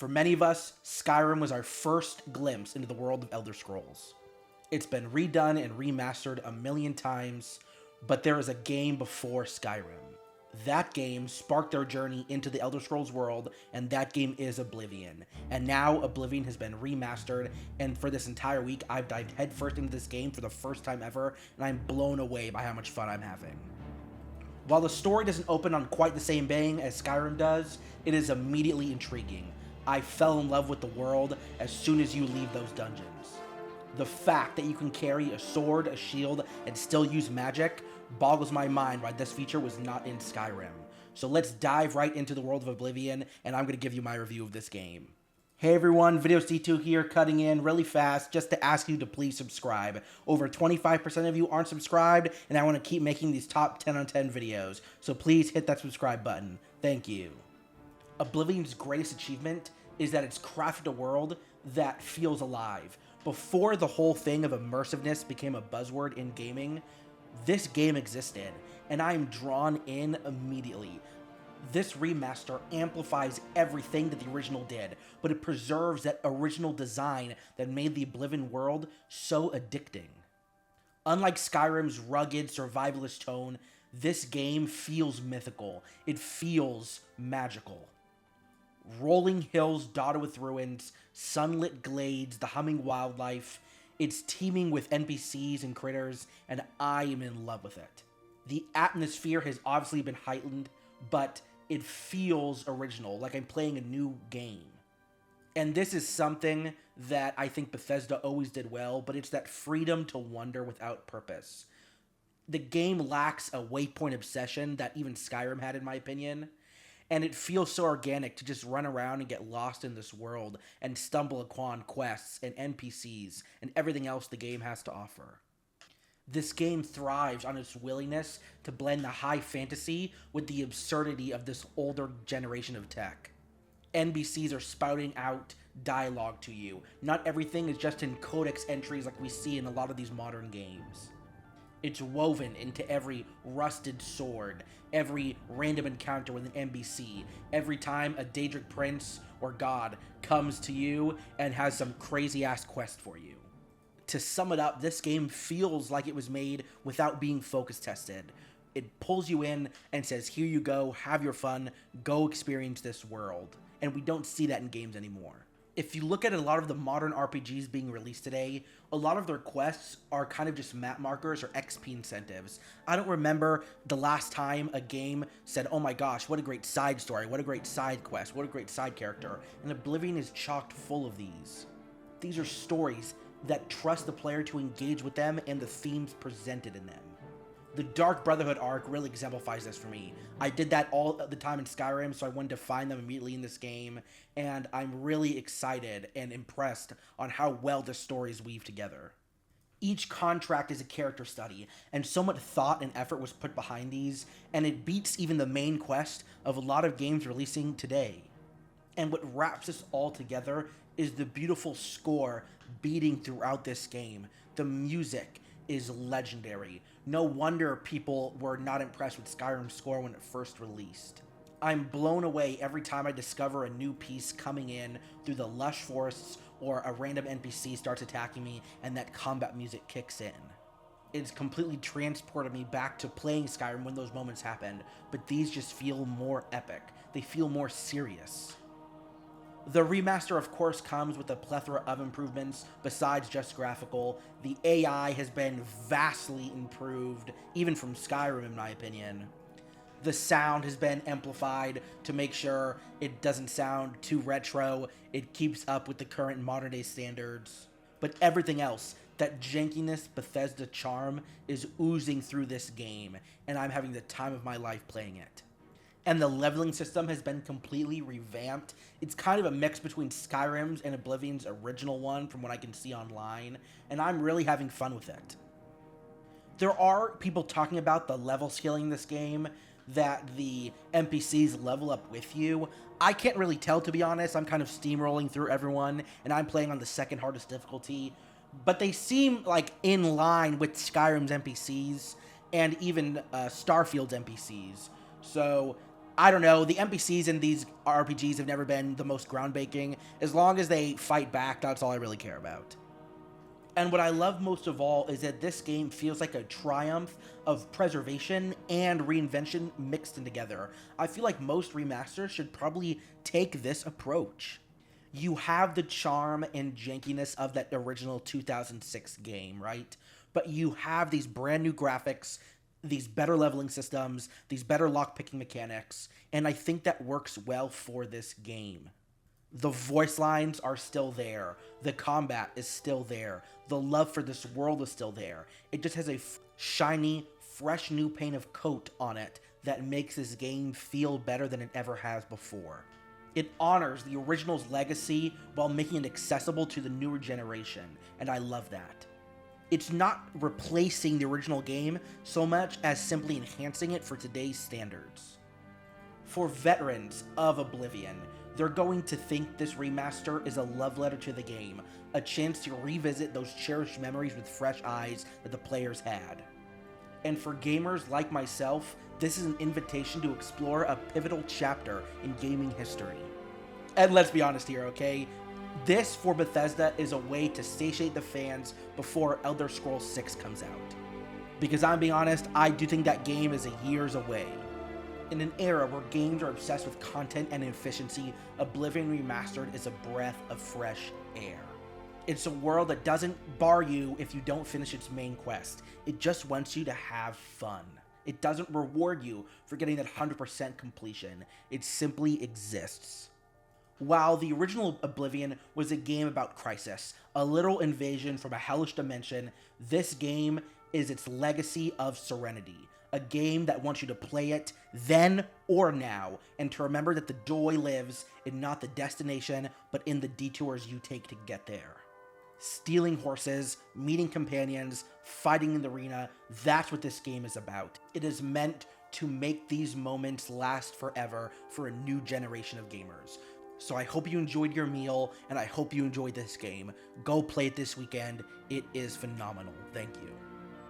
For many of us, Skyrim was our first glimpse into the world of Elder Scrolls. It's been redone and remastered a million times, but there is a game before Skyrim. That game sparked their journey into the Elder Scrolls world, and that game is Oblivion. And now Oblivion has been remastered, and for this entire week, I've dived headfirst into this game for the first time ever, and I'm blown away by how much fun I'm having. While the story doesn't open on quite the same bang as Skyrim does, it is immediately intriguing. I fell in love with the world as soon as you leave those dungeons. The fact that you can carry a sword, a shield, and still use magic boggles my mind why this feature was not in Skyrim. So let's dive right into the world of Oblivion, and I'm going to give you my review of this game. Hey everyone, videostoeatto here, cutting in really fast just to ask you to please subscribe. Over 25% of you aren't subscribed, and I want to keep making these top 10 on 10 videos, so please hit that subscribe button. Thank you. Oblivion's greatest achievement is that it's crafted a world that feels alive. Before the whole thing of immersiveness became a buzzword in gaming, this game existed, and I am drawn in immediately. This remaster amplifies everything that the original did, but it preserves that original design that made the Oblivion world so addicting. Unlike Skyrim's rugged survivalist tone, this game feels mythical. It feels magical. Rolling hills dotted with ruins, sunlit glades, the humming wildlife. It's teeming with NPCs and critters, and I am in love with it. The atmosphere has obviously been heightened, but it feels original, like I'm playing a new game. And this is something that I think Bethesda always did well, but it's that freedom to wander without purpose. The game lacks a waypoint obsession that even Skyrim had, in my opinion. And it feels so organic to just run around and get lost in this world and stumble upon quests and NPCs and everything else the game has to offer. This game thrives on its willingness to blend the high fantasy with the absurdity of this older generation of tech. NPCs are spouting out dialogue to you. Not everything is just in codex entries like we see in a lot of these modern games. It's woven into every rusted sword, every random encounter with an NPC, every time a Daedric prince or god comes to you and has some crazy-ass quest for you. To sum it up, this game feels like it was made without being focus tested. It pulls you in and says, here you go, have your fun, go experience this world. And we don't see that in games anymore. If you look at a lot of the modern RPGs being released today, a lot of their quests are kind of just map markers or XP incentives. I don't remember the last time a game said, oh my gosh, what a great side story, what a great side quest, what a great side character. And Oblivion is chocked full of these. These are stories that trust the player to engage with them and the themes presented in them. The Dark Brotherhood arc really exemplifies this for me. I did that all the time in Skyrim, so I wanted to find them immediately in this game, and I'm really excited and impressed on how well the stories weave together. Each contract is a character study, and so much thought and effort was put behind these, and it beats even the main quest of a lot of games releasing today. And what wraps this all together is the beautiful score beating throughout this game. The music is legendary. No wonder people were not impressed with Skyrim's score when it first released. I'm blown away every time I discover a new piece coming in through the lush forests or a random NPC starts attacking me and that combat music kicks in. It's completely transported me back to playing Skyrim when those moments happened, but these just feel more epic. They feel more serious. The remaster, of course, comes with a plethora of improvements besides just graphical. The AI has been vastly improved, even from Skyrim in my opinion. The sound has been amplified to make sure it doesn't sound too retro. It keeps up with the current modern day standards. But everything else, that jankiness Bethesda charm, is oozing through this game, and I'm having the time of my life playing it. And the leveling system has been completely revamped. It's kind of a mix between Skyrim's and Oblivion's original one from what I can see online, and I'm really having fun with it. There are people talking about the level scaling in this game, that the NPCs level up with you. I can't really tell, to be honest. I'm kind of steamrolling through everyone, and I'm playing on the second hardest difficulty, but they seem like in line with Skyrim's NPCs and even Starfield's NPCs. So I don't know, the NPCs in these RPGs have never been the most groundbreaking. As long as they fight back, that's all I really care about. And what I love most of all is that this game feels like a triumph of preservation and reinvention mixed in together. I feel like most remasters should probably take this approach. You have the charm and jankiness of that original 2006 game, right? But you have these brand new graphics, these better leveling systems, these better lockpicking mechanics, and I think that works well for this game. The voice lines are still there. The combat is still there. The love for this world is still there. It just has a shiny, fresh new paint of coat on it that makes this game feel better than it ever has before. It honors the original's legacy while making it accessible to the newer generation, and I love that. It's not replacing the original game so much as simply enhancing it for today's standards. For veterans of Oblivion, they're going to think this remaster is a love letter to the game, a chance to revisit those cherished memories with fresh eyes that the players had. And for gamers like myself, this is an invitation to explore a pivotal chapter in gaming history. And let's be honest here, okay? This, for Bethesda, is a way to satiate the fans before Elder Scrolls 6 comes out. Because I'm being honest, I do think that game is years away. In an era where games are obsessed with content and efficiency, Oblivion Remastered is a breath of fresh air. It's a world that doesn't bar you if you don't finish its main quest. It just wants you to have fun. It doesn't reward you for getting that 100% completion. It simply exists. While the original Oblivion was a game about crisis, a literal invasion from a hellish dimension, this game is its legacy of serenity. A game that wants you to play it then or now, and to remember that the joy lives in not the destination, but in the detours you take to get there. Stealing horses, meeting companions, fighting in the arena, that's what this game is about. It is meant to make these moments last forever for a new generation of gamers. So I hope you enjoyed your meal, and I hope you enjoyed this game. Go play it this weekend. It is phenomenal. Thank you.